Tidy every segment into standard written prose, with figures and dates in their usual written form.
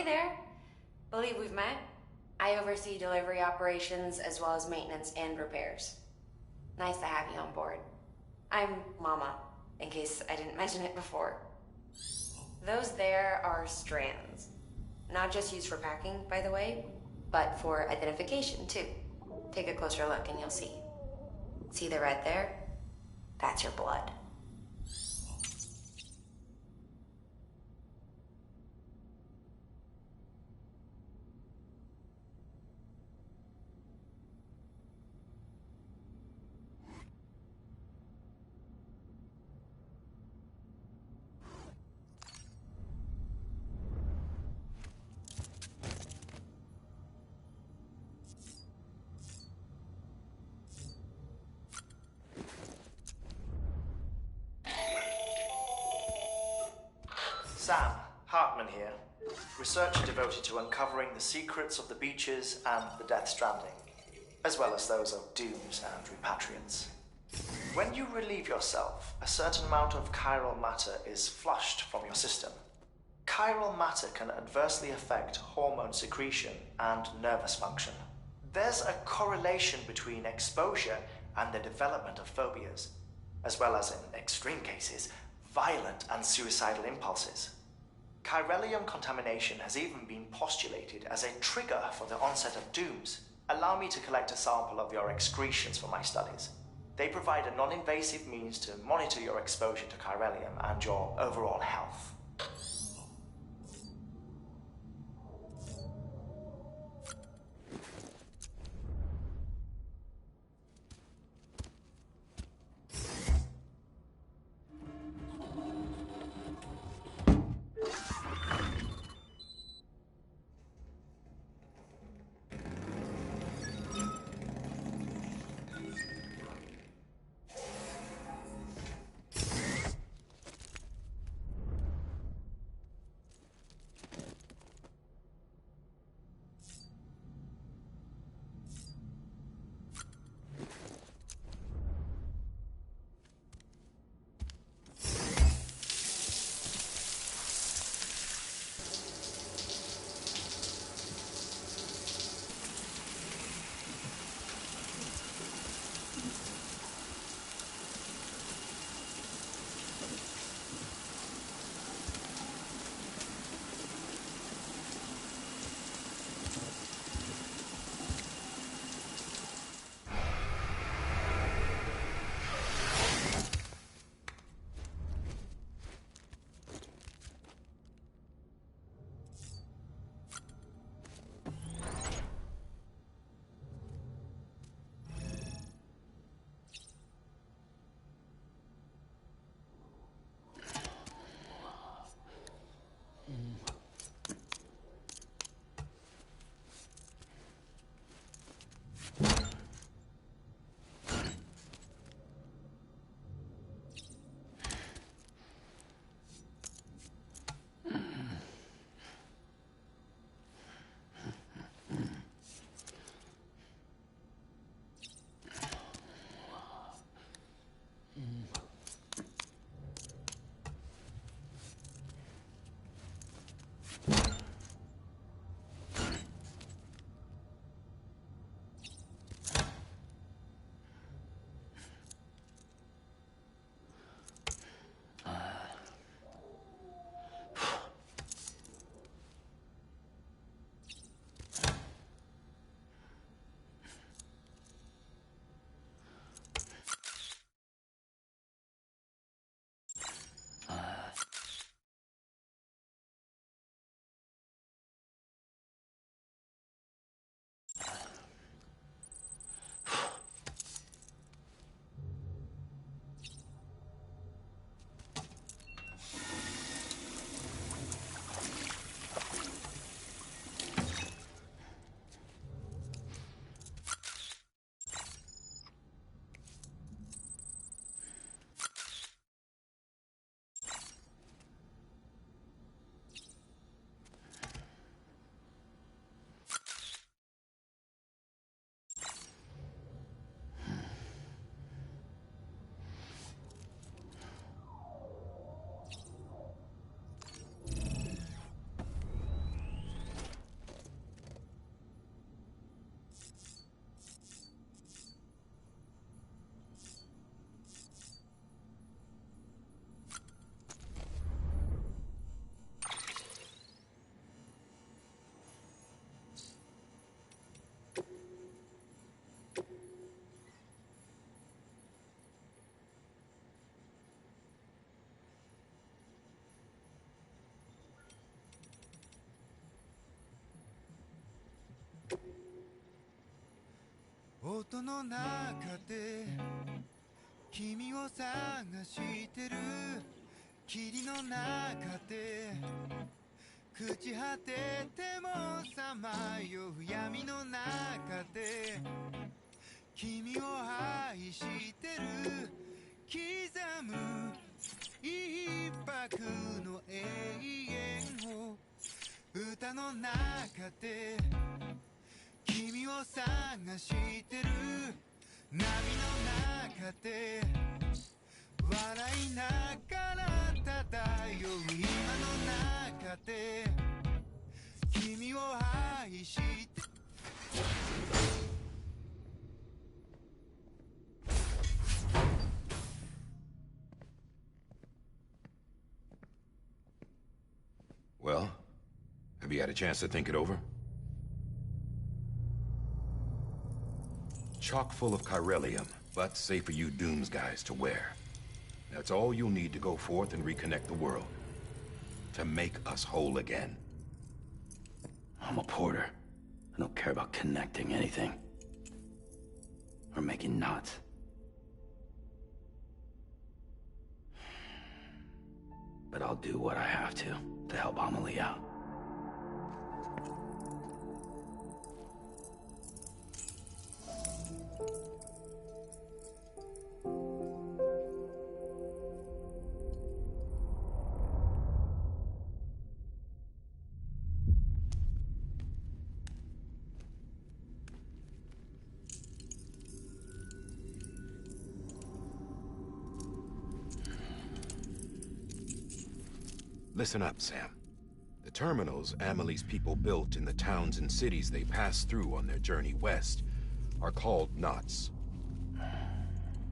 Hey there. Believe we've met? I oversee delivery operations as well as maintenance and repairs. Nice to have you on board. I'm Mama, in case I didn't mention it before. Those there are strands. Not just used for packing, by the way, but for identification too. Take a closer look and you'll see. See the red there? That's your blood. Sam, Hartman here, researcher devoted to uncovering the secrets of the beaches and the Death Stranding, as well as those of dooms and repatriants. When you relieve yourself, a certain amount of chiral matter is flushed from your system. Chiral matter can adversely affect hormone secretion and nervous function. There's a correlation between exposure and the development of phobias, as well as, in extreme cases, violent and suicidal impulses. Chiralium contamination has even been postulated as a trigger for the onset of dooms. Allow me to collect a sample of your excretions for my studies. They provide a non-invasive means to monitor your exposure to chiralium and your overall health. 音の中で君を探してる霧の中で朽ち果ててもさまよう闇の中で君を愛してる刻む一拍の永遠を歌の中で君を探してる波の中で笑いながら漂う今の中で君を愛して Well, have you had a chance to think it over? Chock full of chiralium, but safe for you Dooms guys to wear. That's all you'll need to go forth and reconnect the world. To make us whole again. I'm a porter. I don't care about connecting anything. Or making knots. But I'll do what I have to help Amelie out. Listen up, Sam. The terminals Amelie's people built in the towns and cities they passed through on their journey west are called knots.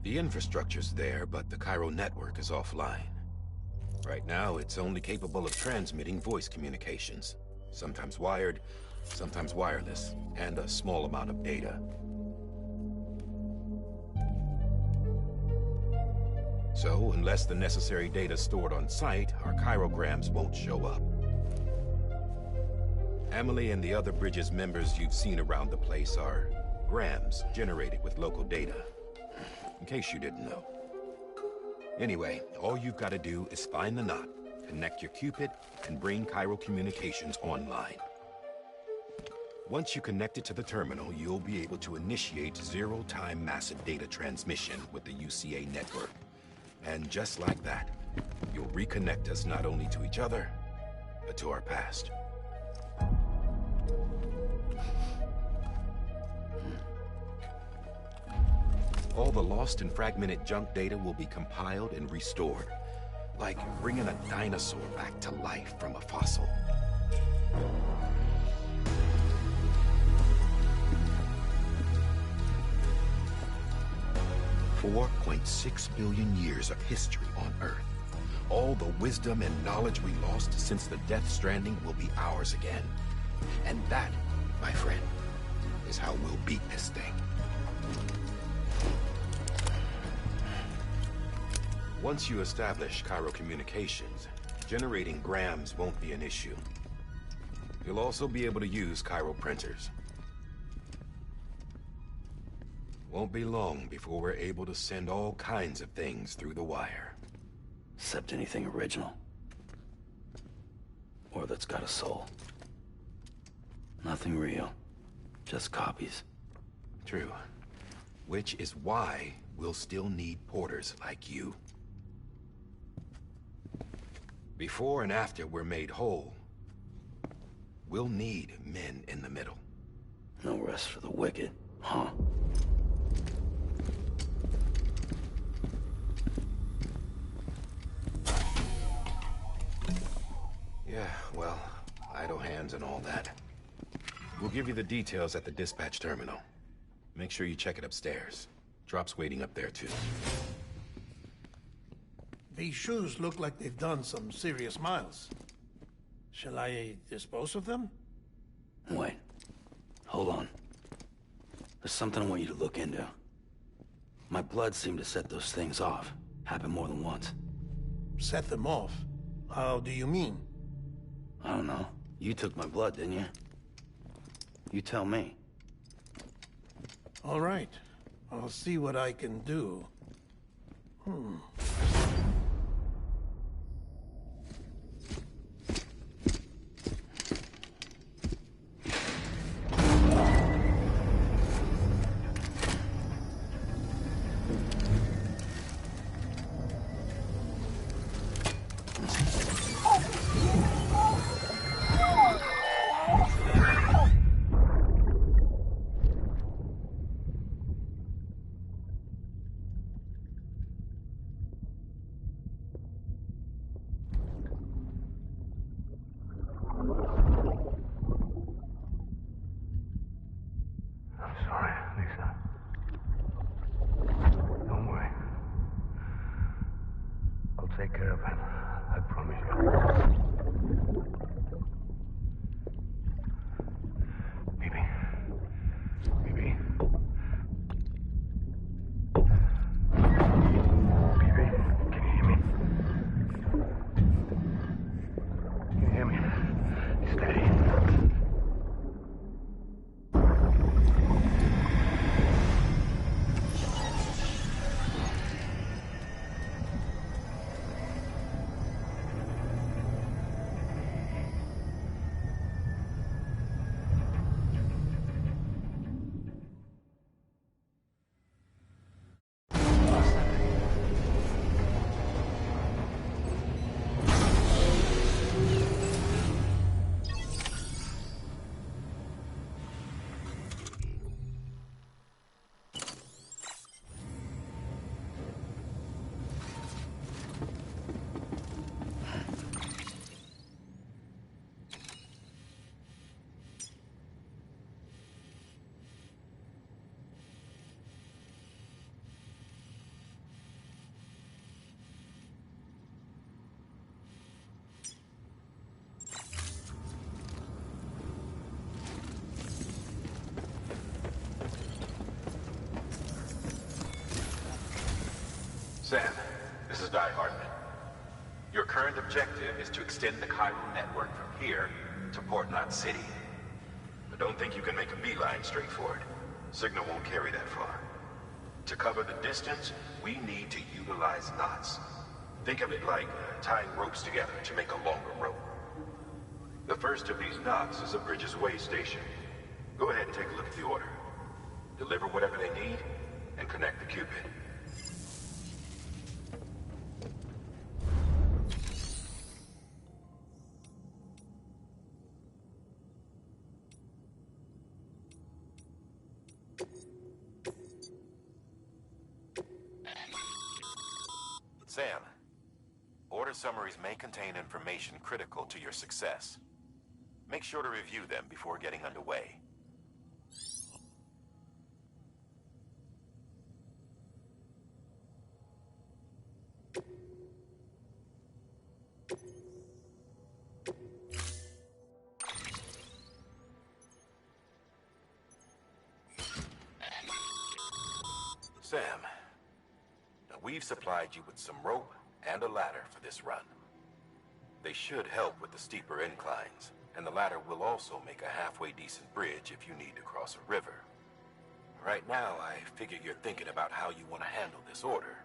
The infrastructure's there, but the Cairo network is offline. Right now, it's only capable of transmitting voice communications. Sometimes wired, sometimes wireless, and a small amount of data. So, unless the necessary data stored on site, our chirograms won't show up. Amelie and the other Bridges members you've seen around the place are grams generated with local data. In case you didn't know. Anyway, all you've got to do is find the knot, connect your Cupid, and bring Cairo communications online. Once you connect it to the terminal, you'll be able to initiate zero-time massive data transmission with the UCA network. And just like that, you'll reconnect us not only to each other, but to our past. All the lost and fragmented junk data will be compiled and restored, like bringing a dinosaur back to life from a fossil. $4.6 billion years of history on Earth. All the wisdom and knowledge we lost since the Death Stranding will be ours again. And that, my friend, is how we'll beat this thing. Once you establish Cairo communications, generating grams won't be an issue. You'll also be able to use Cairo printers. Won't be long before we're able to send all kinds of things through the wire. Except anything original. Or that's got a soul. Nothing real. Just copies. True. Which is why we'll still need porters like you. Before and after we're made whole, we'll need men in the middle. No rest for the wicked, huh? Yeah, well, idle hands and all that. We'll give you the details at the dispatch terminal. Make sure you check it upstairs. Drop's waiting up there, too. These shoes look like they've done some serious miles. Shall I dispose of them? Wait. Hold on. There's something I want you to look into. My blood seemed to set those things off. Happened more than once. Set them off? How do you mean? I don't know. You took my blood, didn't you? You tell me. All right. I'll see what I can do. I'm sorry, Lisa. Don't worry. I'll take care of it. I promise you. Baby. Baby. Baby, can you hear me? Can you hear me? Steady. Sam, this is Di Hartman. Your current objective is to extend the chiral network from here to Port Knot City. But don't think you can make a beeline straight for it. Signal won't carry that far. To cover the distance, we need to utilize knots. Think of it like tying ropes together to make a longer rope. The first of these knots is a Bridges Way station. Go ahead and take a look at the order. Deliver whatever they need, and connect the Cupid. Sam, order summaries may contain information critical to your success. Make sure to review them before getting underway. Sam, now we've supplied you with some rope and a ladder for this run. They should help with the steeper inclines, and the ladder will also make a halfway decent bridge if you need to cross a river. Right now, I figure you're thinking about how you want to handle this order.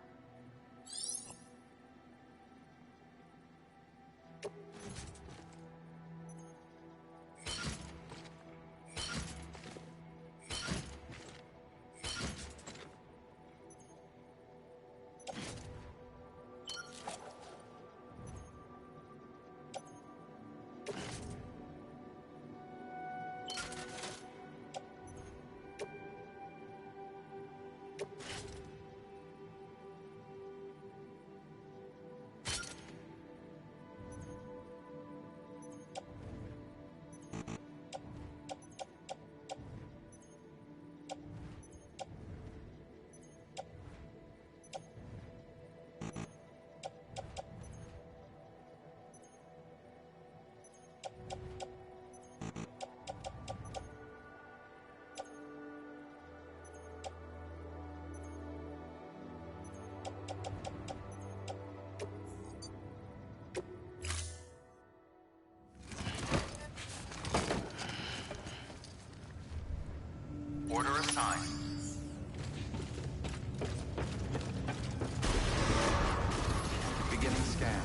beginning scan.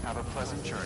Have a pleasant journey.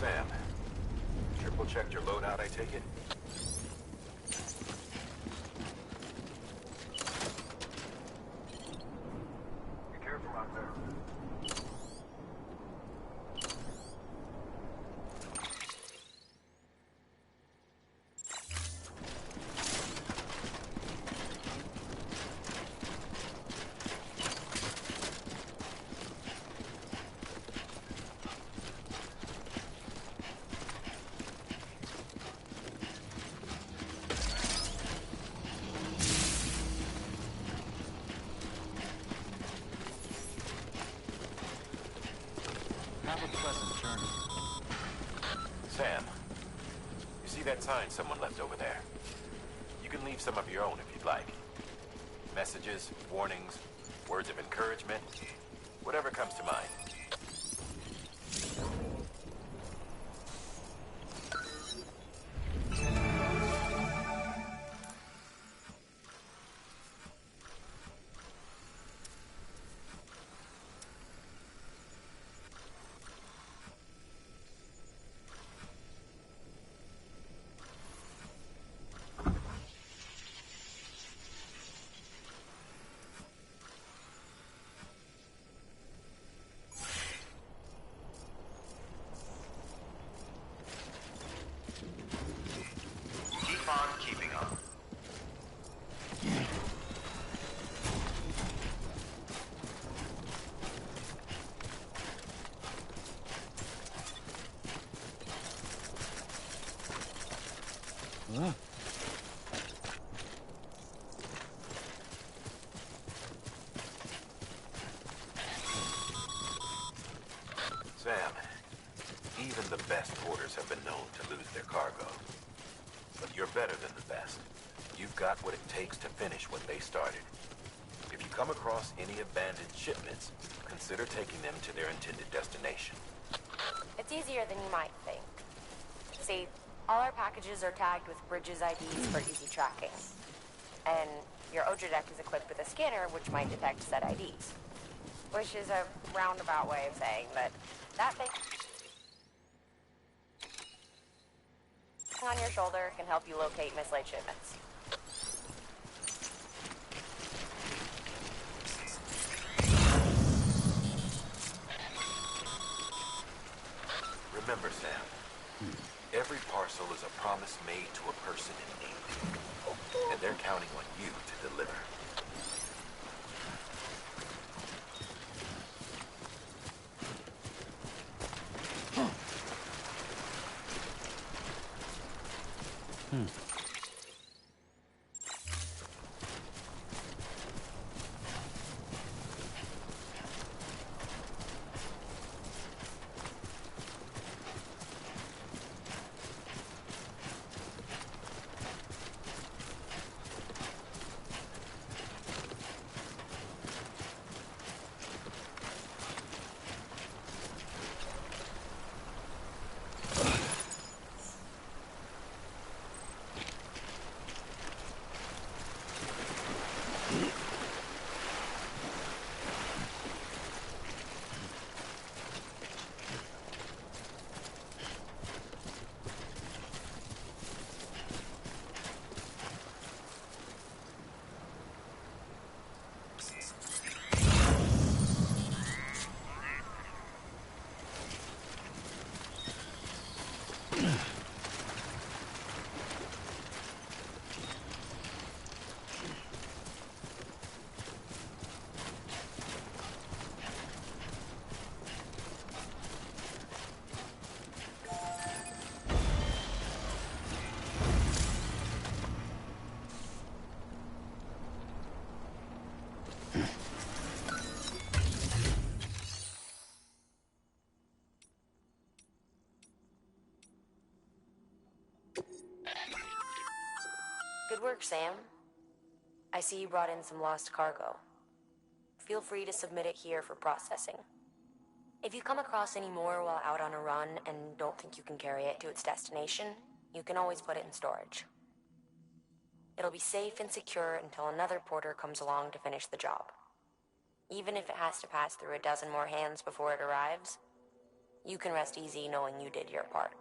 Sam, triple-checked your loadout, I take it? Be careful out there. Have a pleasant journey. Sam, you see that sign someone left over there? You can leave some of your own if you'd like. Messages, warnings, words of encouragement, whatever comes to mind. Keep on keeping on. Sam, even the best porters have been known to lose their cargo. But you're better than the best. You've got what it takes to finish what they started. If you come across any abandoned shipments, consider taking them to their intended destination. It's easier than you might think. See, all our packages are tagged with Bridges IDs for easy tracking. And your Odra deck is equipped with a scanner which might detect said IDs. Which is a roundabout way of saying that thing on your shoulder can help you locate mislaid shipments. Remember, Sam, every parcel is a promise made to a person in need. And they're counting on you to deliver. Good work, Sam. I see you brought in some lost cargo. Feel free to submit it here for processing. If you come across any more while out on a run and don't think you can carry it to its destination, you can always put it in storage. It'll be safe and secure until another porter comes along to finish the job. Even if it has to pass through a dozen more hands before it arrives, you can rest easy knowing you did your part.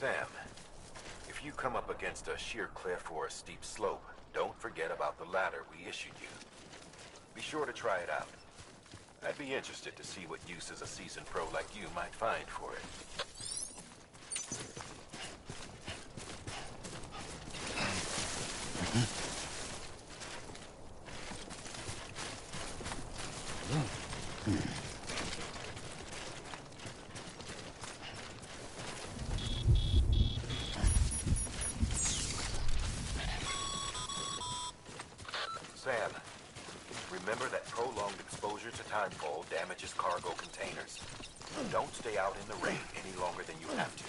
Sam, if you come up against a sheer cliff or a steep slope, don't forget about the ladder we issued you. Be sure to try it out. I'd be interested to see what uses a seasoned pro like you might find for it. Sam, remember that prolonged exposure to timefall damages cargo containers. Don't stay out in the rain any longer than you have to.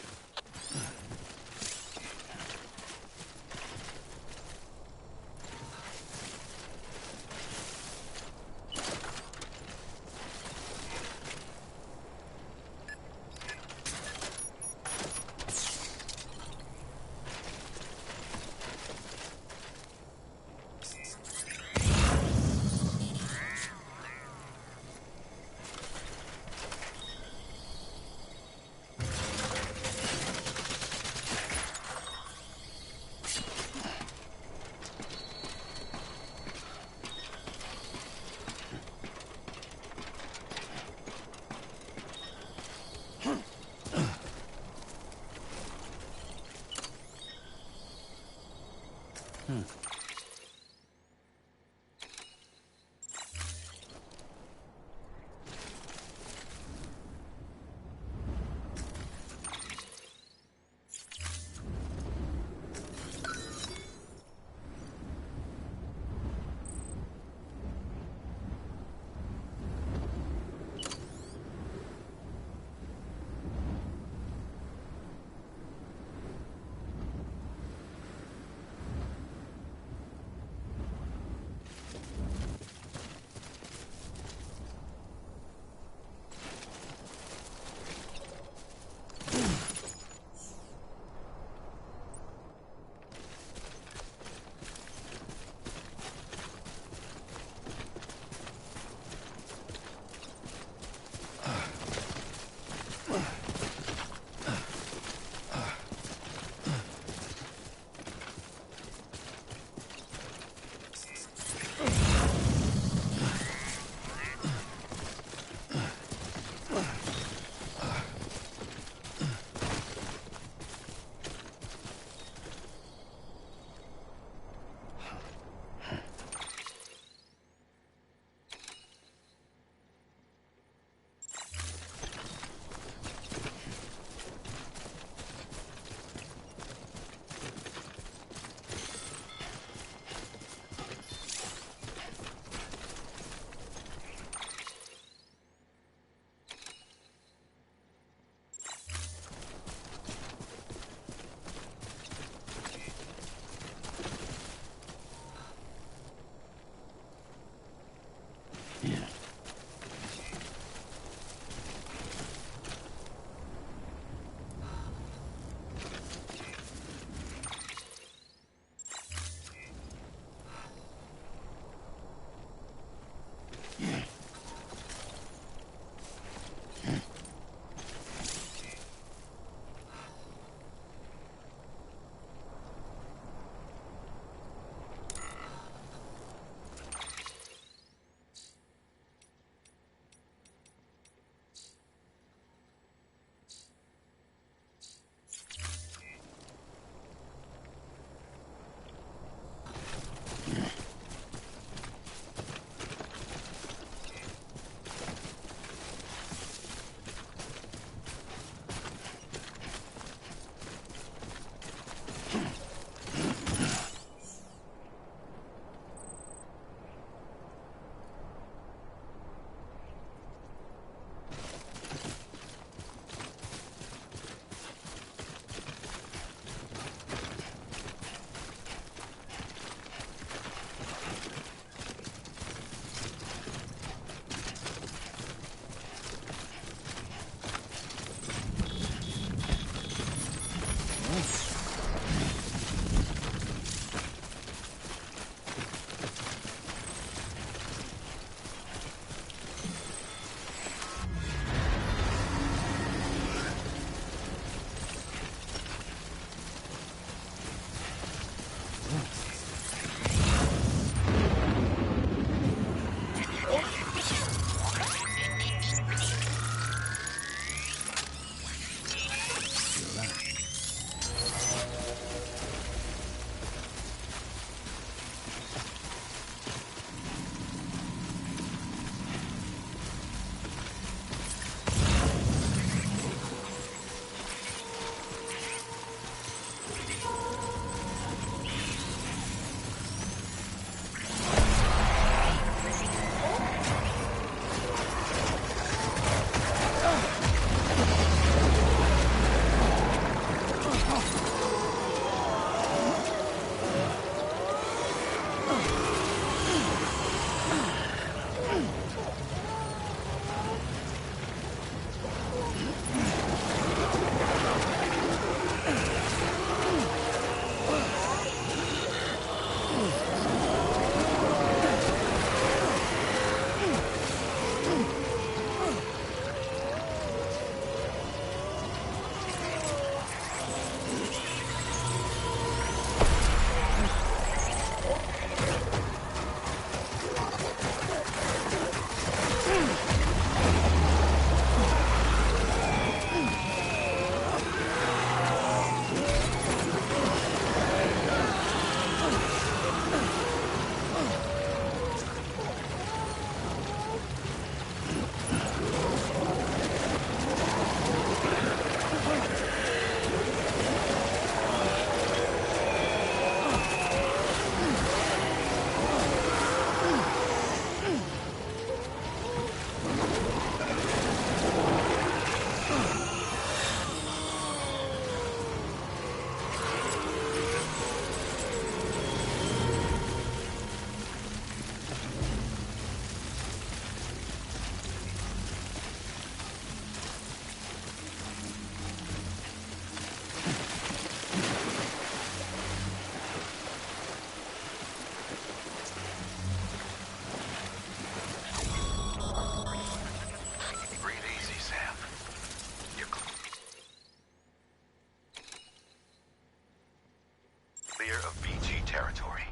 territory.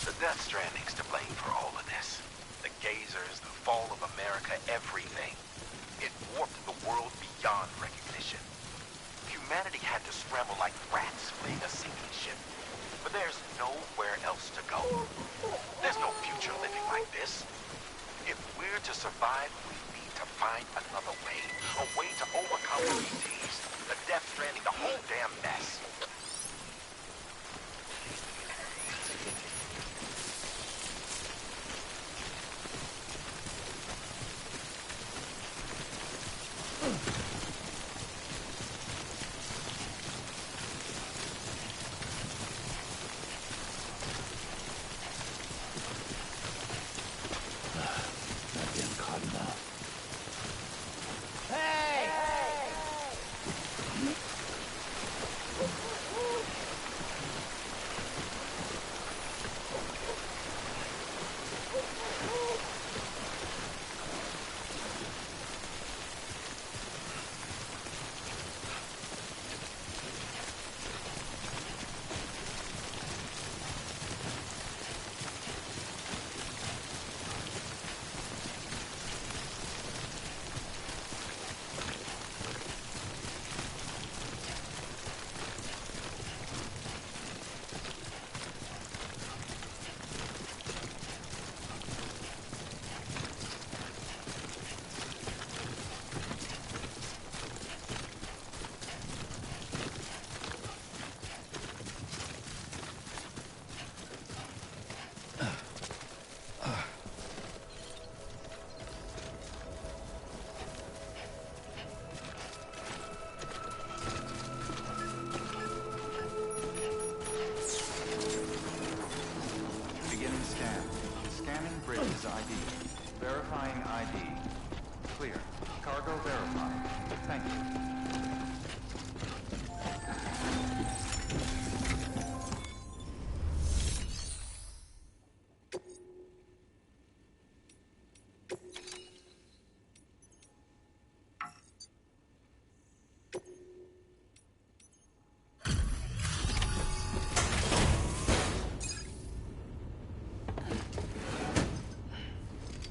The Death Stranding's to blame for all of this. The gazers, the fall of America, everything. It warped the world beyond recognition. Humanity had to scramble like rats fleeing a sinking ship. But there's nowhere else to go. There's no future living like this. If we're to survive, we need to find another way. A way to overcome the disease, the Death Stranding, the whole damn mess. Bridges ID. Verifying ID. Clear. Cargo verified. Thank you.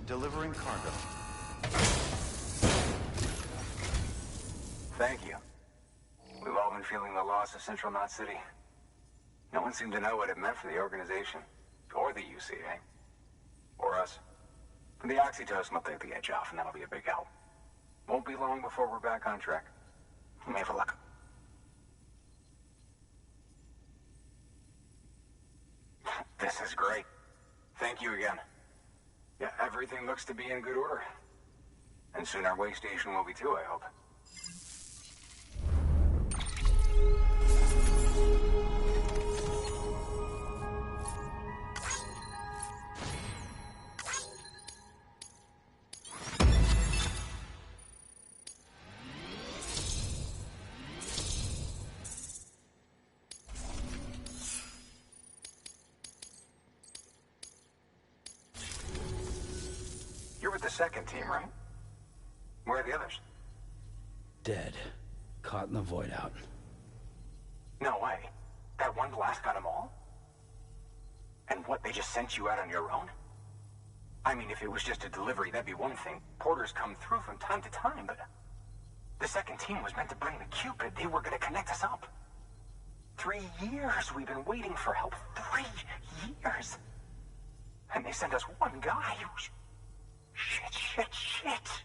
Delivering cargo. Thank you. We've all been feeling the loss of Central Knot City. No one seemed to know what it meant for the organization, or the UCA, or us. The oxytocin will take the edge off, and that'll be a big help. Won't be long before we're back on track. We may have a luck. This is great. Thank you again. Yeah, everything looks to be in good order. And soon our way station will be too, I hope. You're with the second team, right? Where are the others? Dead. Caught in the void out. No way. That one blast got them all? And what, they just sent you out on your own? I mean, if it was just a delivery, that'd be one thing. Porters come through from time to time, but... The second team was meant to bring the Cupid. They were gonna connect us up. 3 years we've been waiting for help. 3 years! And they sent us one guy. Shit.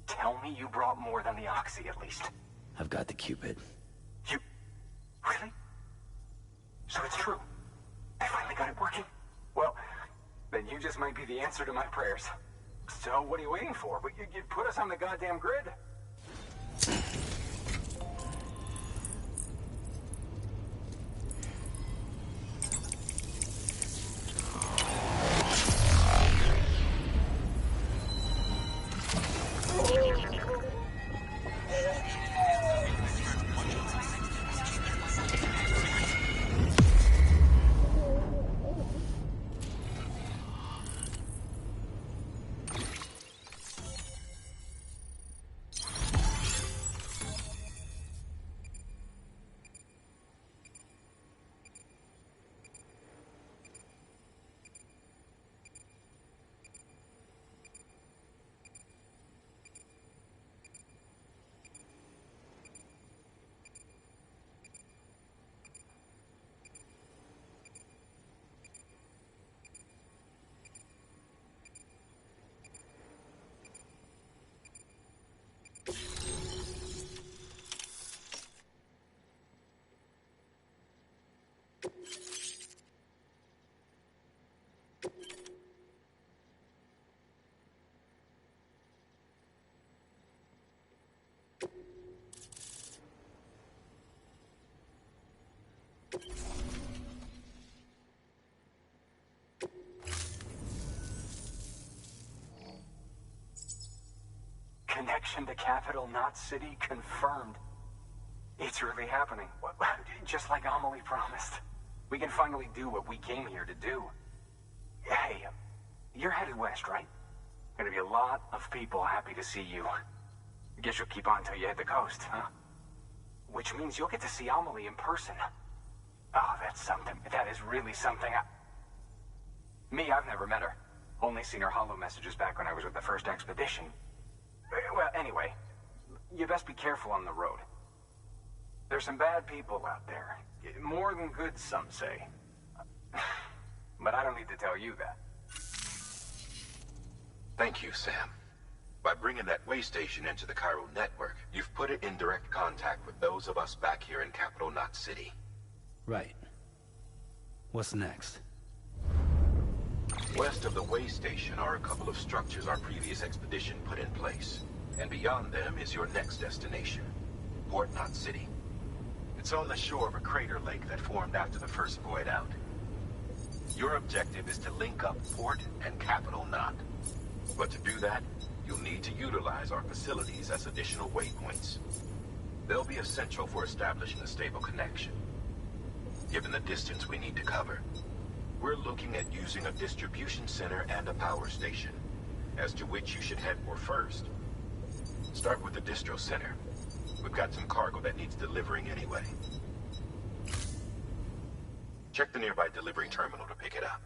Tell me you brought more than the Oxy, at least. I've got the Cupid. You... Really? So it's true. I finally got it working. Well, then you just might be the answer to my prayers. So what are you waiting for? You put us on the goddamn grid. Connection to Capital Knot City confirmed. It's really happening. Just like Amelie promised. We can finally do what we came here to do. Hey, you're headed west, right? Gonna be a lot of people happy to see you. Guess you'll keep on till you hit the coast, huh? Which means you'll get to see Amelie in person. Oh, that's something. That is really something. Me, I've never met her. Only seen her holo messages back when I was with the first expedition. Well, anyway, you best be careful on the road. There's some bad people out there. More than good, some say. But I don't need to tell you that. Thank you, Sam. By bringing that way station into the Cairo network, you've put it in direct contact with those of us back here in Capital Knot City. Right. What's next? West of the way station are a couple of structures our previous expedition put in place. And beyond them is your next destination, Port Knot City. It's on the shore of a crater lake that formed after the first void out. Your objective is to link up Port and Capital Knot. But to do that, you'll need to utilize our facilities as additional waypoints. They'll be essential for establishing a stable connection. Given the distance we need to cover, we're looking at using a distribution center and a power station, as to which you should head for first. Start with the distro center. We've got some cargo that needs delivering anyway. Check the nearby delivery terminal to pick it up.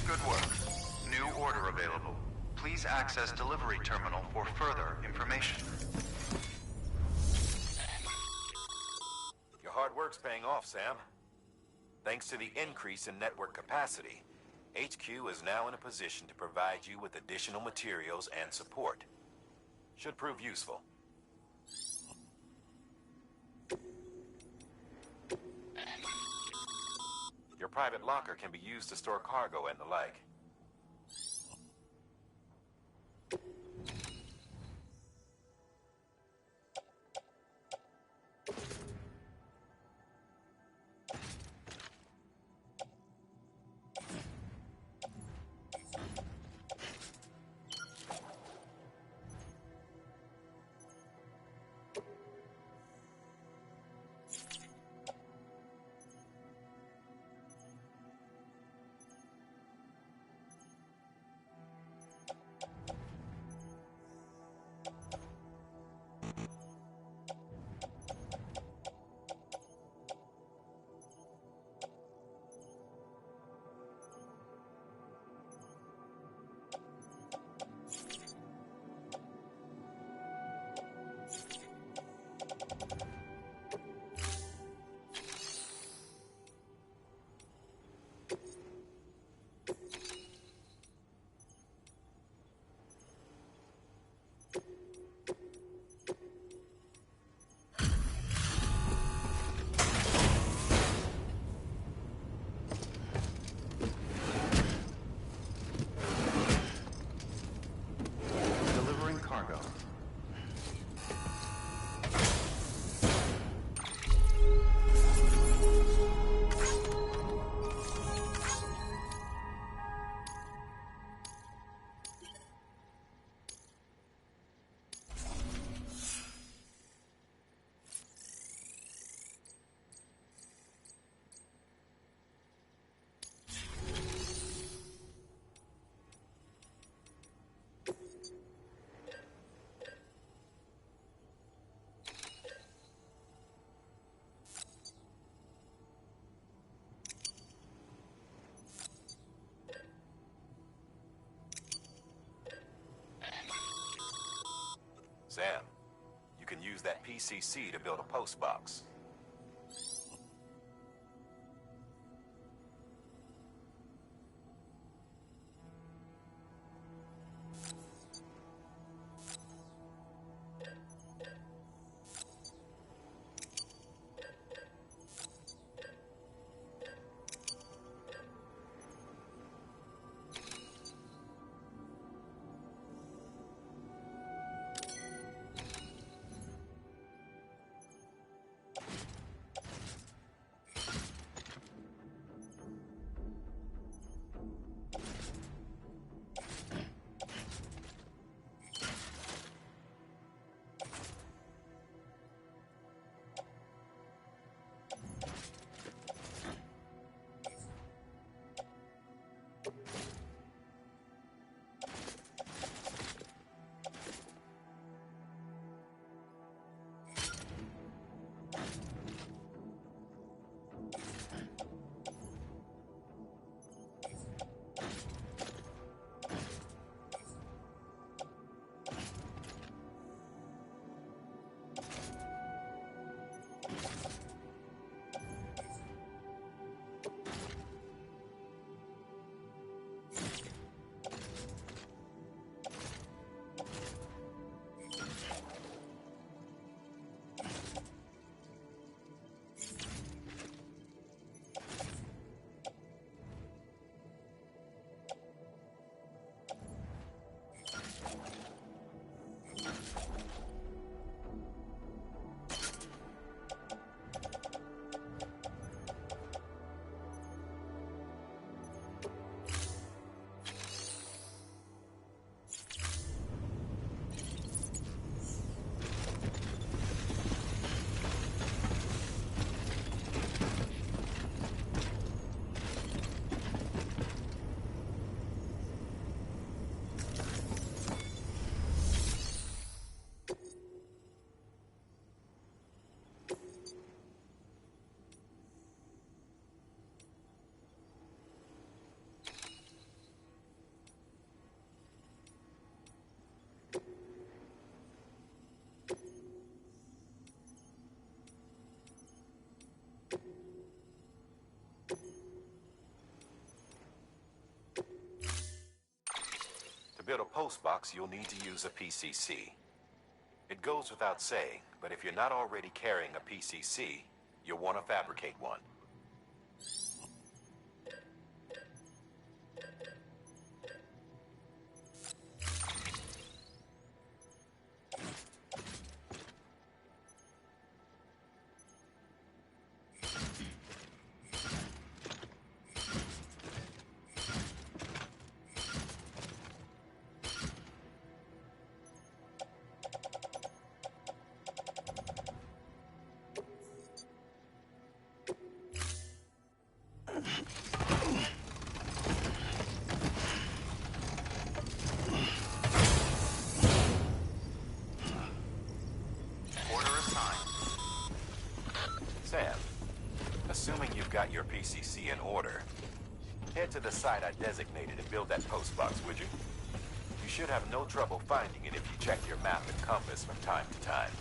Good work. New order available. Please access delivery terminal for further information. Your hard work's paying off, Sam. Thanks to the increase in network capacity, HQ is now in a position to provide you with additional materials and support. Should prove useful. Your private locker can be used to store cargo and the like. Delivering cargo. Sam, you can use that PCC to build a post box. postbox, you'll need to use a PCC. It goes without saying, but if you're not already carrying a PCC, you'll want to fabricate one. Sam, assuming you've got your PCC in order, head to the site I designated and build that postbox, would you? You should have no trouble finding it if you check your map and compass from time to time.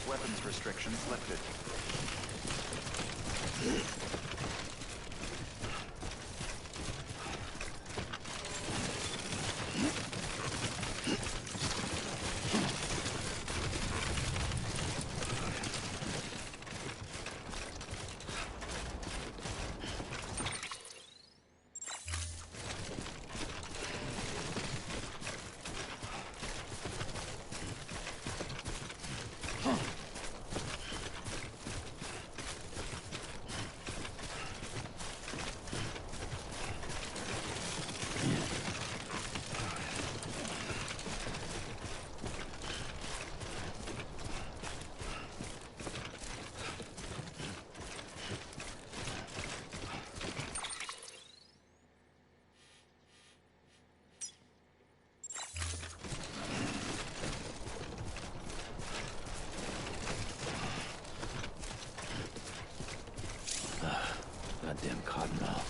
Weapons restrictions lifted. Goddamn cottonmouth.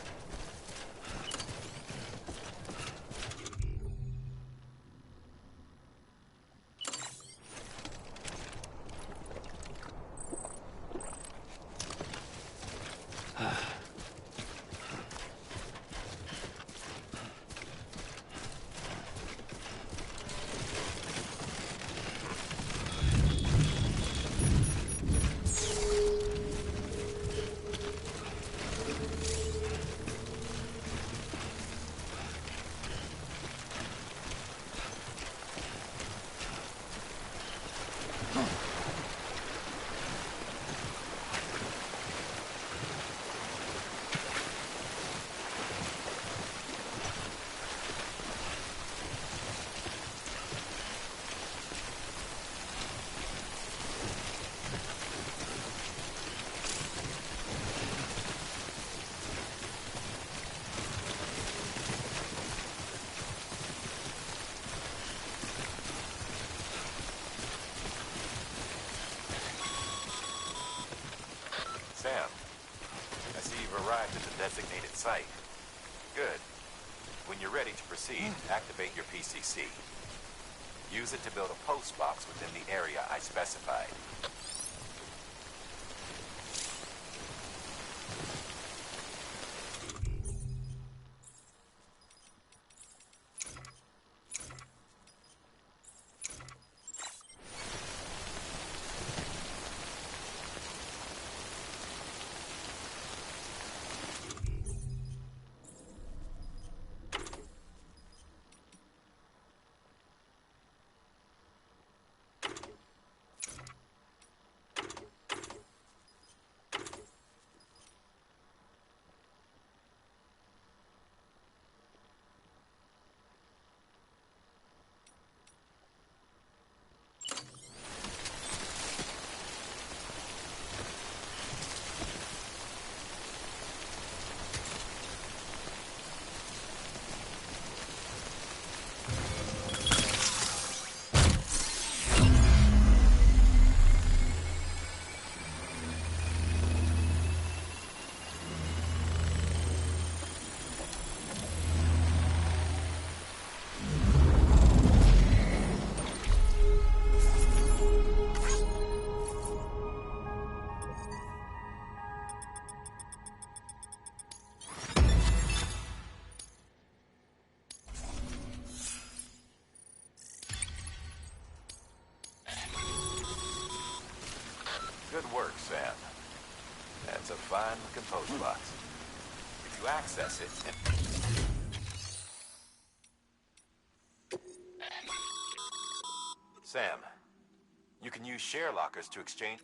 Sam, I see you've arrived at the designated site. Good. When you're ready to proceed, activate your PCC. Use it to build a postbox within the area I specified. Good work, Sam. That's a fine-looking post box. If you access it Sam, you can use share lockers to exchange...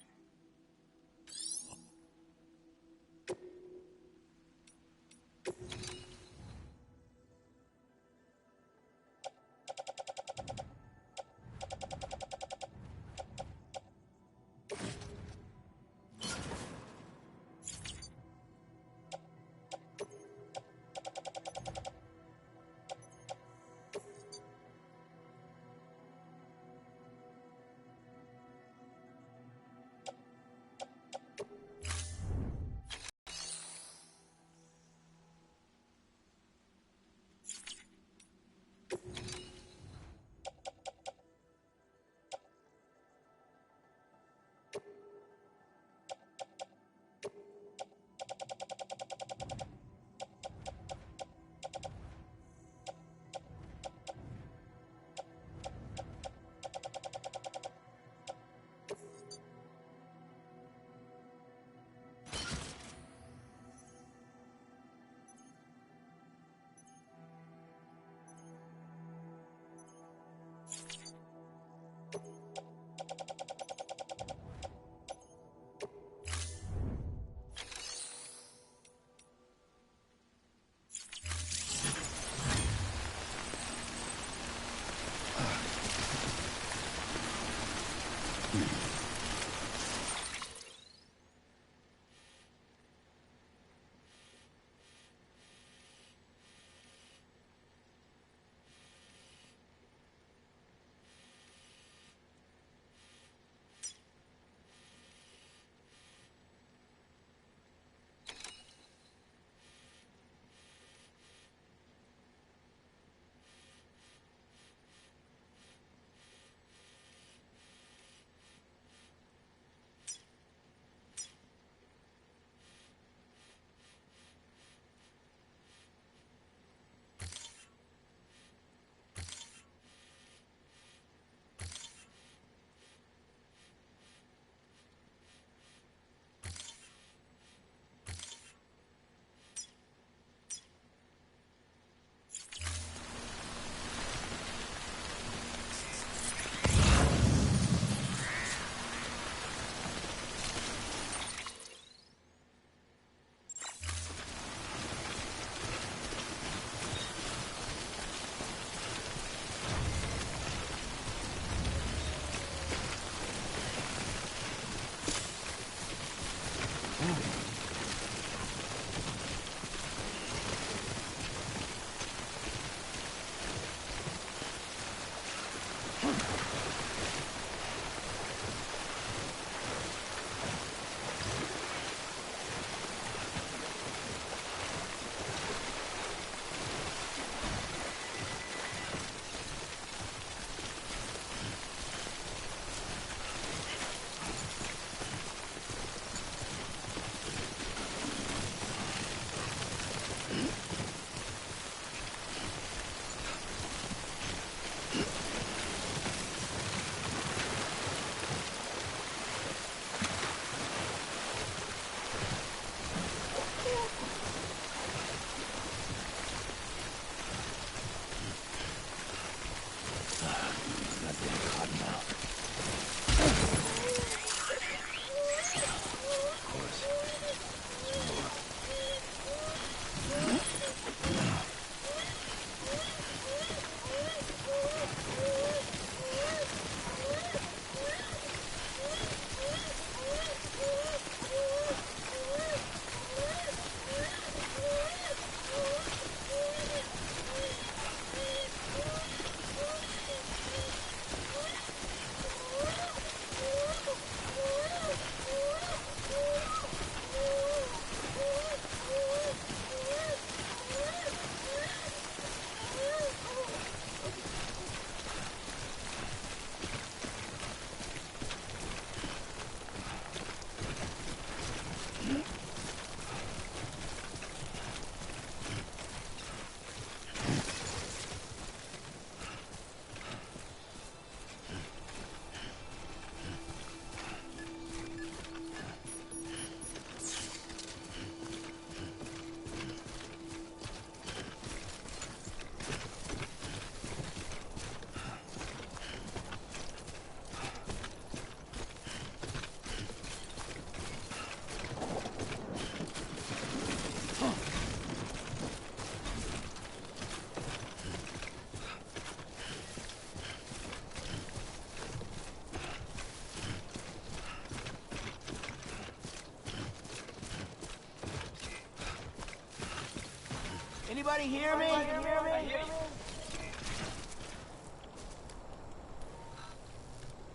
Anybody hear me?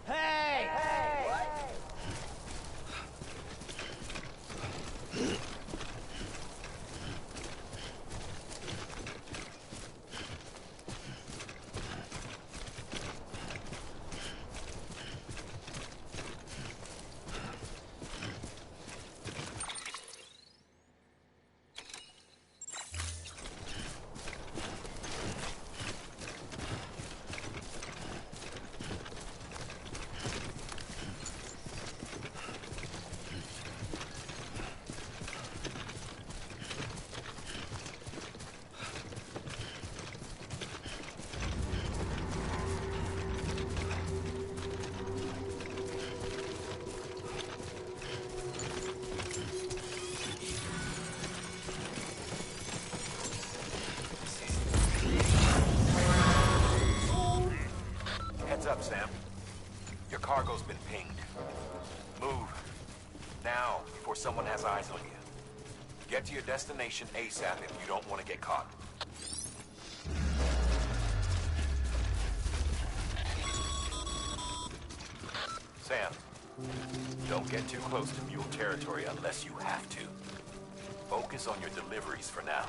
Hey! Heads up, Sam. Your cargo's been pinged. Move. Now, before someone has eyes on you. Get to your destination ASAP if you don't want to get caught. Sam, don't get too close to mule territory unless you have to. Focus on your deliveries for now.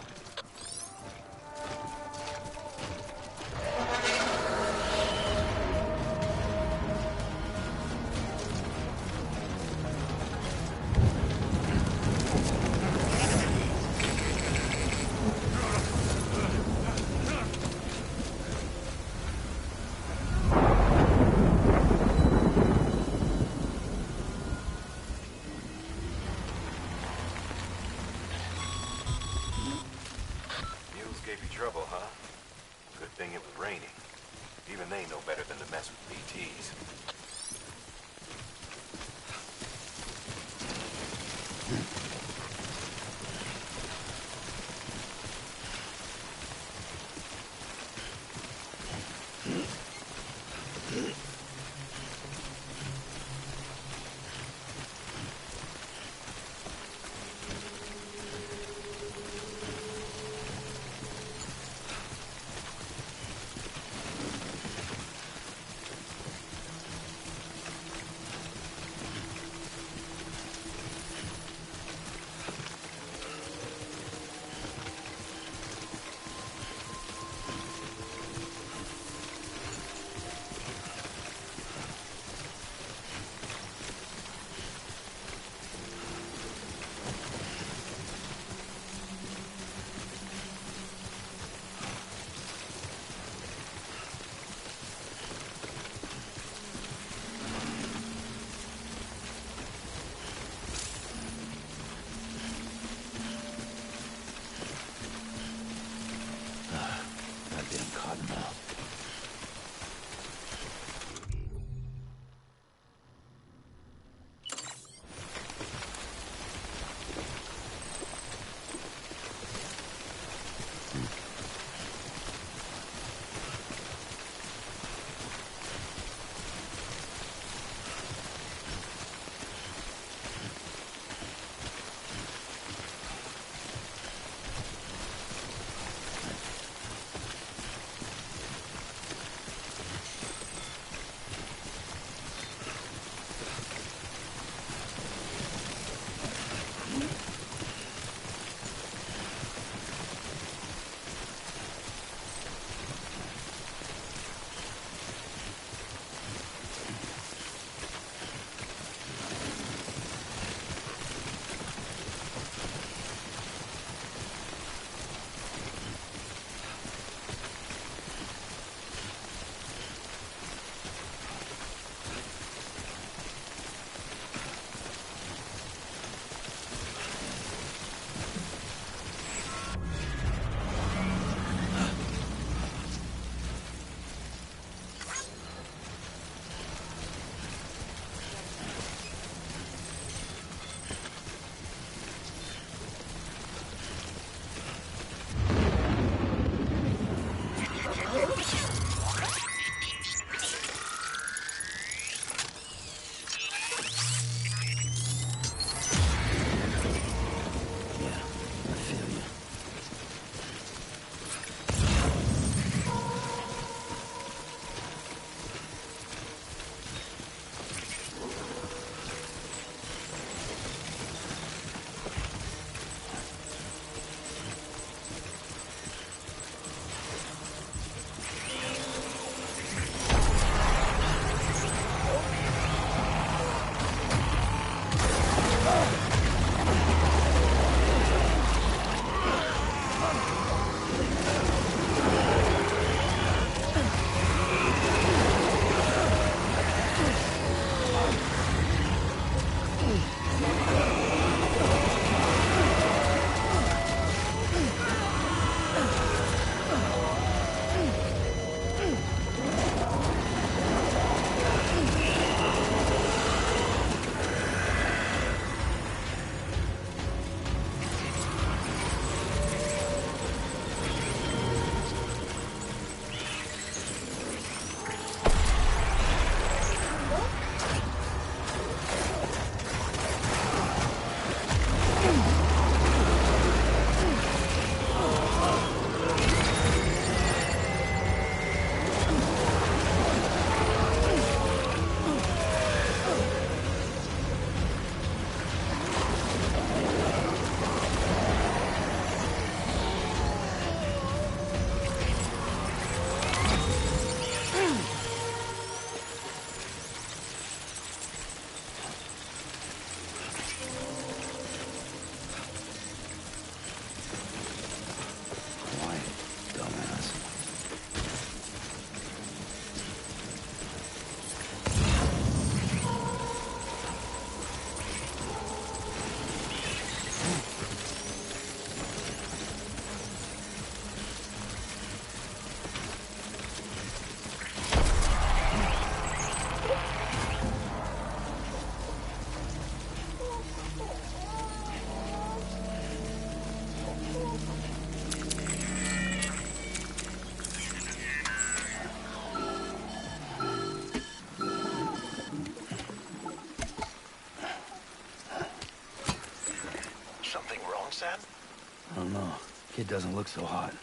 Kid doesn't look so hot.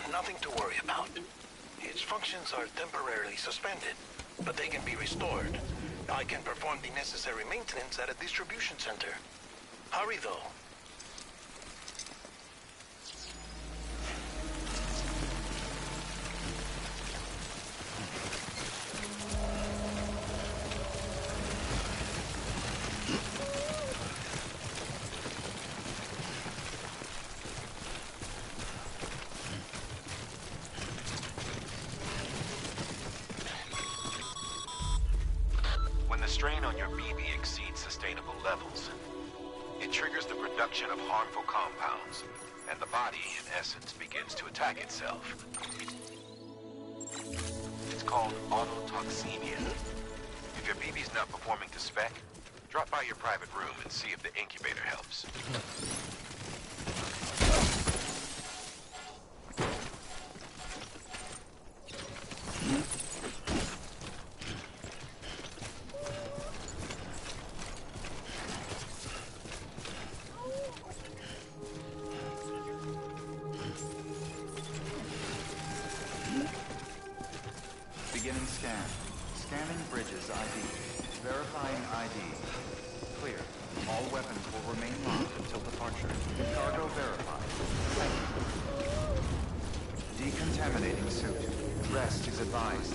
Nothing to worry about. Its functions are temporarily suspended, but they can be restored. I can perform the necessary maintenance at a distribution center. Hurry, though. Strain on your BB exceeds sustainable levels. It triggers the production of harmful compounds, and the body, in essence, begins to attack itself. It's called autotoxemia. If your BB's not performing to spec, drop by your private room and see if the incubator helps. Beginning scan. Scanning bridges ID. Verifying ID. Clear. All weapons will remain locked until departure. Cargo verified. Thank you. Decontaminating suit. Rest is advised.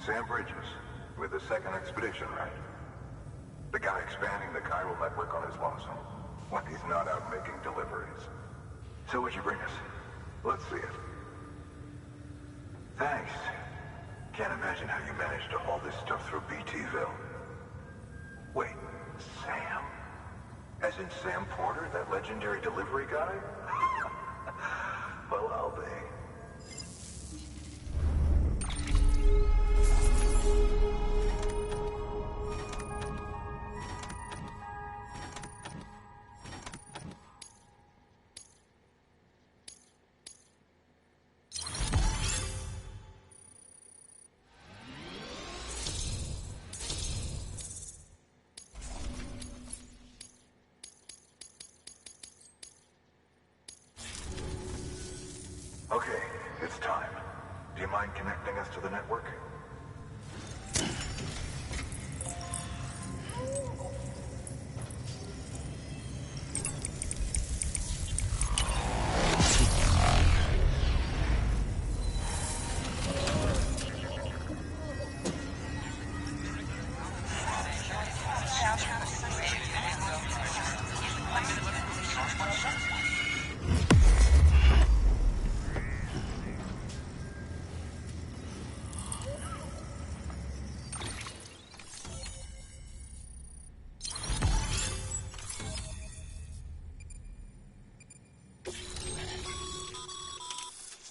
Sam Bridges, with the second expedition, right? The guy expanding the chiral network on his lonesome, when he's not out making deliveries. So what'd you bring us? Let's see it. Thanks. Can't imagine how you managed to haul this stuff through BTville. Wait, Sam? As in Sam Porter, that legendary delivery guy? Well, I'll be. Okay, it's time. Do you mind connecting us to the network?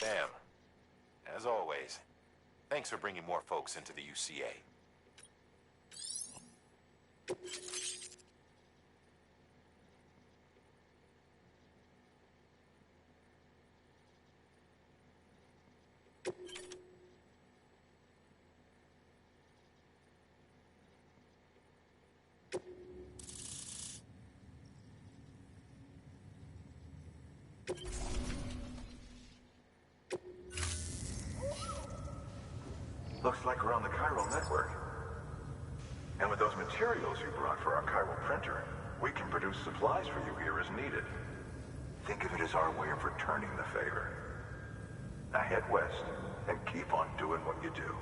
Sam, as always, thanks for bringing more folks into the UCA. Looks like we're on the chiral network. And with those materials you brought for our chiral printer, we can produce supplies for you here as needed. Think of it as our way of returning the favor. Now head west and keep on doing what you do.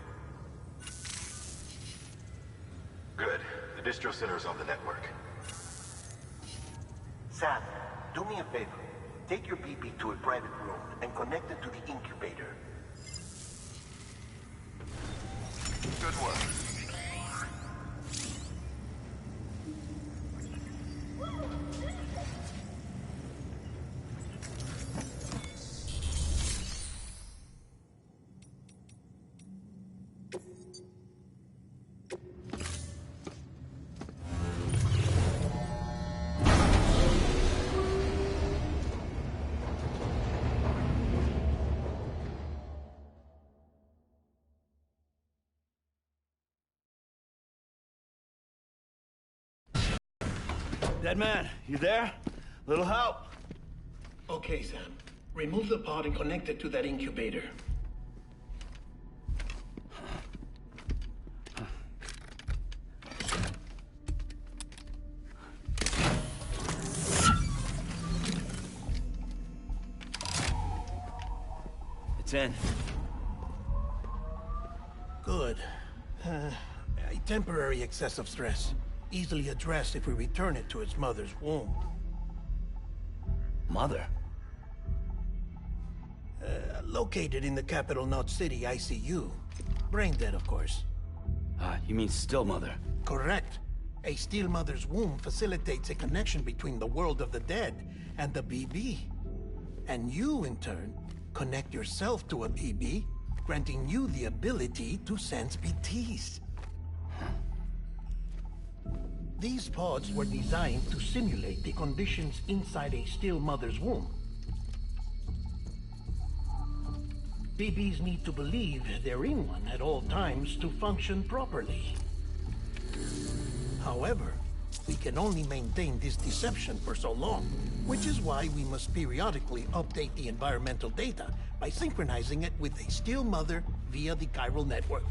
Good. The distro center is on the network. Sam, do me a favor. Take your BB to a private room and connect it to the incubator. Good work. Dead man, you there? Little help? Okay, Sam. Remove the pod and connect it to that incubator. It's in. Good. A temporary excess of stress. Easily addressed if we return it to its mother's womb. Mother? Located in the capital Knot City ICU. Brain dead, of course. You mean still mother? Correct. A still mother's womb facilitates a connection between the world of the dead and the BB. And you, in turn, connect yourself to a BB, granting you the ability to sense BTs. These pods were designed to simulate the conditions inside a still mother's womb. BBs need to believe they're in one at all times to function properly. However, we can only maintain this deception for so long, which is why we must periodically update the environmental data by synchronizing it with a still mother via the chiral network.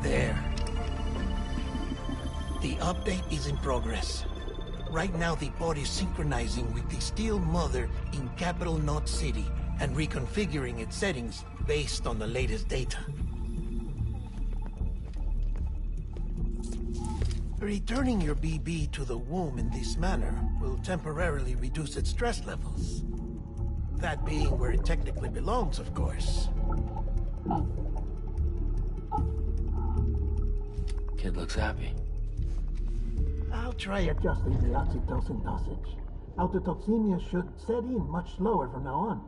There. The update is in progress. Right now, the pod is synchronizing with the still mother in capital Knot City and reconfiguring its settings based on the latest data. Returning your BB to the womb in this manner will temporarily reduce its stress levels. That being where it technically belongs, of course. Kid looks happy. I'll try adjusting the oxytocin dosage. Autotoxemia should set in much slower from now on.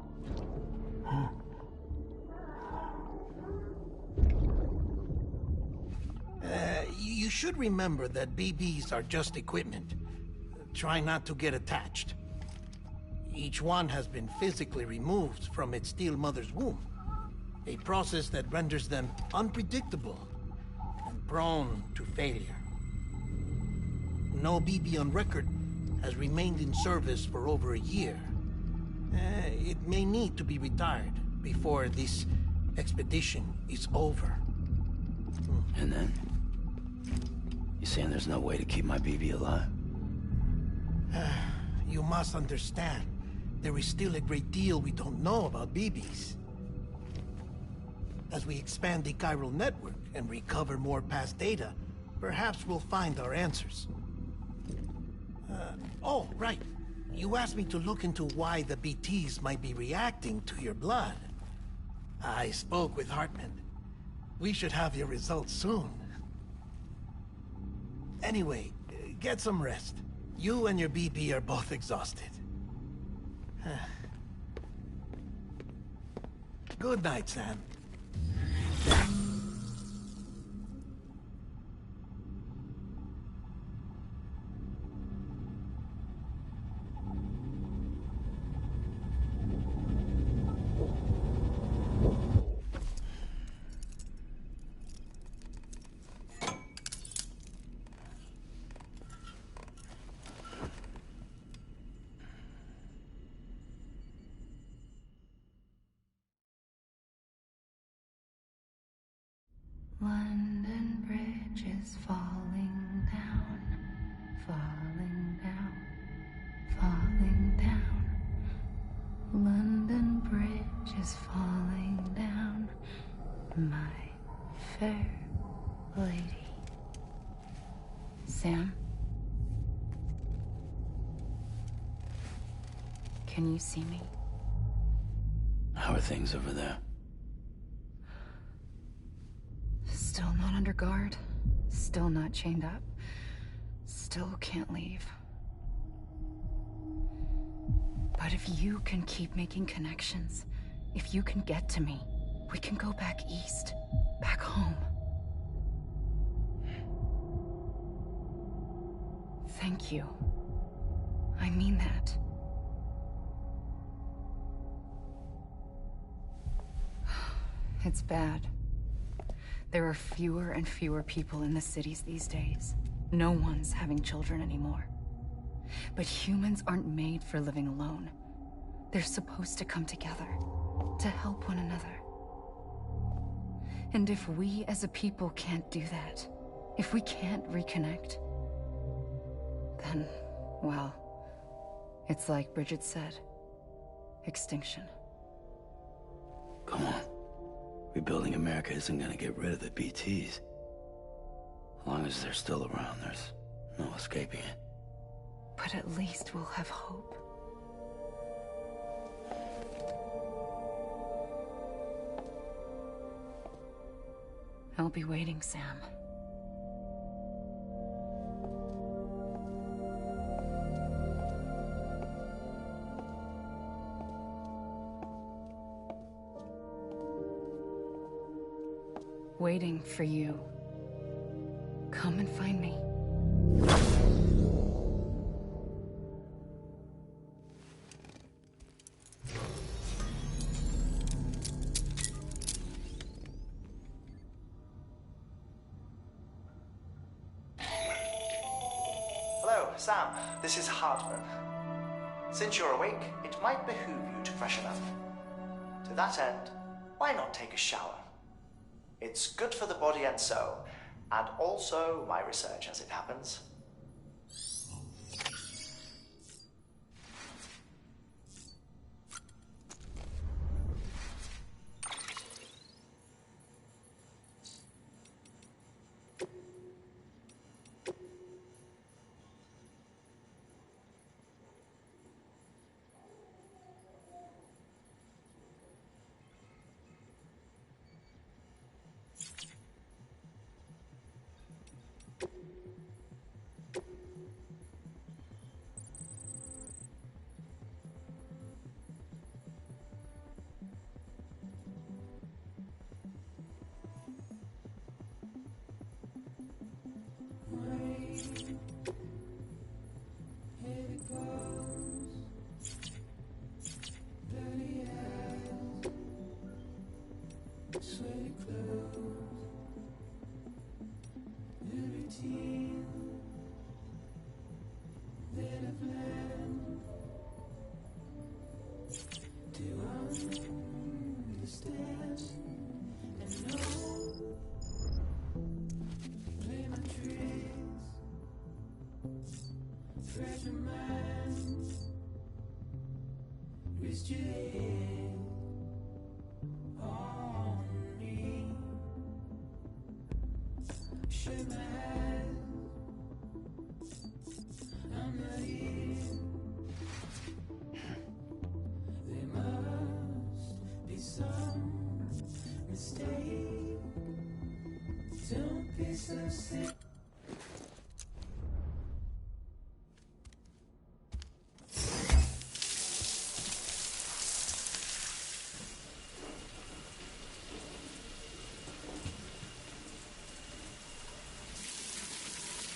You should remember that BBs are just equipment. Try not to get attached. Each one has been physically removed from its still mother's womb. A process that renders them unpredictable and prone to failure. No BB on record has remained in service for over a year. It may need to be retired before this expedition is over. And then? You saying there's no way to keep my BB alive? You must understand, there is still a great deal we don't know about BBs. As we expand the chiral network and recover more past data, perhaps we'll find our answers. Oh, right. You asked me to look into why the BTs might be reacting to your blood. I spoke with Hartman. We should have your results soon. Anyway, get some rest. You and your BB are both exhausted. Good night, Sam. London Bridge is falling down, falling down, falling down. London Bridge is falling down, my fair lady. Sam? Can you see me? How are things over there? Still not under guard. Still not chained up. Still can't leave. But if you can keep making connections, if you can get to me, we can go back east. Back home. Thank you. I mean that. It's bad. There are fewer and fewer people in the cities these days. No one's having children anymore. But humans aren't made for living alone. They're supposed to come together, to help one another. And if we as a people can't do that, if we can't reconnect, then, well, it's like Bridget said, extinction. Come on. Rebuilding America isn't gonna get rid of the BTs. As long as they're still around, there's no escaping it. But at least we'll have hope. I'll be waiting, Sam. Waiting for you. Come and find me. Hello, Sam. This is Hartman. Since you're awake, it might behoove you to freshen up. To that end, why not take a shower? It's good for the body and soul, and also my research as it happens.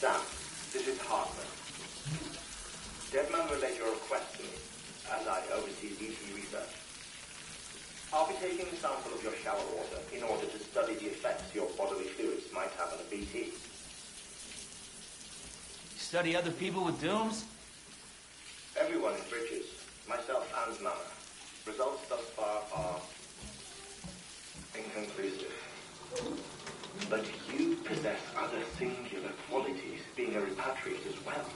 Sam, this is Hartman. Deadman relayed your request to me, as I oversee BT research. I'll be taking a sample of your shower water in order to study the effects your bodily fluids might have on a BT. Study other people with dooms? Everyone in Bridges, myself and Nana. Results thus far are inconclusive. But you possess other singular qualities, being a repatriate as well.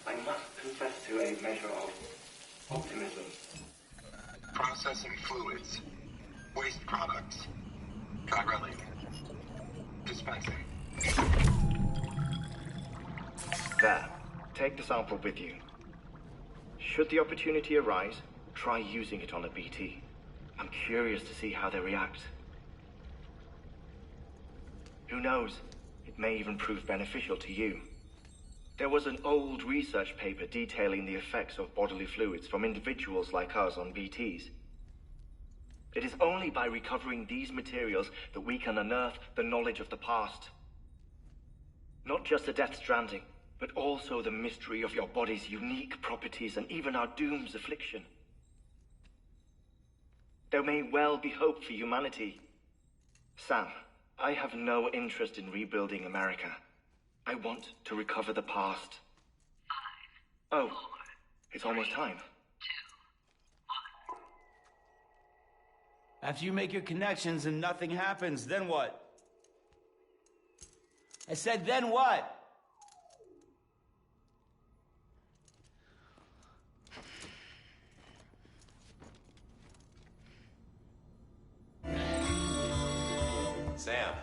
I must confess to a measure of optimism. Processing fluids. Waste products. Chiralic. Dispensing. There. Take the sample with you. Should the opportunity arise, try using it on a BT. I'm curious to see how they react. Who knows? It may even prove beneficial to you. There was an old research paper detailing the effects of bodily fluids from individuals like us on BTs. It is only by recovering these materials that we can unearth the knowledge of the past. Not just the Death Stranding, but also the mystery of your body's unique properties and even our doom's affliction. There may well be hope for humanity. Sam, I have no interest in rebuilding America. I want to recover the past. 5, oh, 4, it's almost time. 2, 1. After you make your connections and nothing happens, then what? I said, then what? Sam,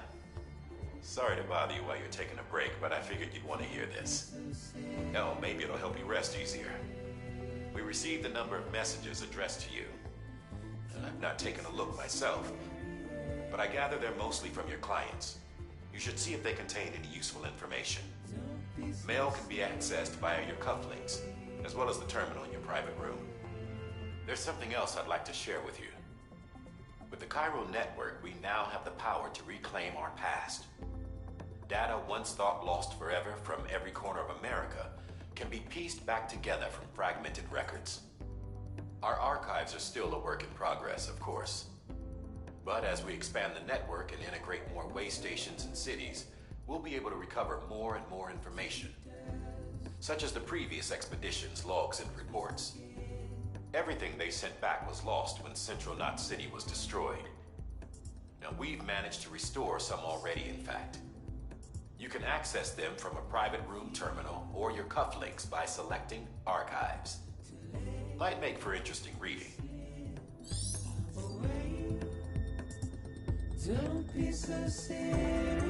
sorry to bother you while you're taking a break, but I figured you'd want to hear this. Hell, maybe it'll help you rest easier. We received a number of messages addressed to you. I've not taken a look myself, but I gather they're mostly from your clients. You should see if they contain any useful information. Mail can be accessed via your cufflinks, as well as the terminal in your private room. There's something else I'd like to share with you. With the Chiral network, we now have the power to reclaim our past. Data once thought lost forever from every corner of America can be pieced back together from fragmented records. Our archives are still a work in progress, of course. But as we expand the network and integrate more way stations and cities, we'll be able to recover more and more information, such as the previous expedition's logs and reports. Everything they sent back was lost when Central Knot City was destroyed. Now, we've managed to restore some already, in fact. You can access them from a private room terminal or your cufflinks by selecting Archives. Might make for interesting reading. Don't be so serious.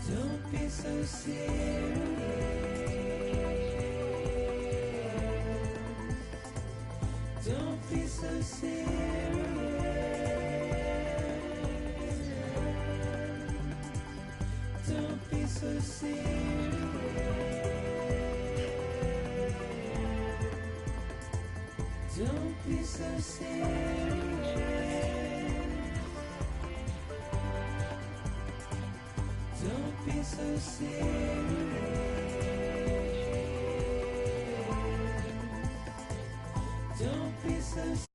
Don't be so serious. Don't be so serious. Don't be so serious. Don't be so serious. Don't be so serious. Don't be so serious.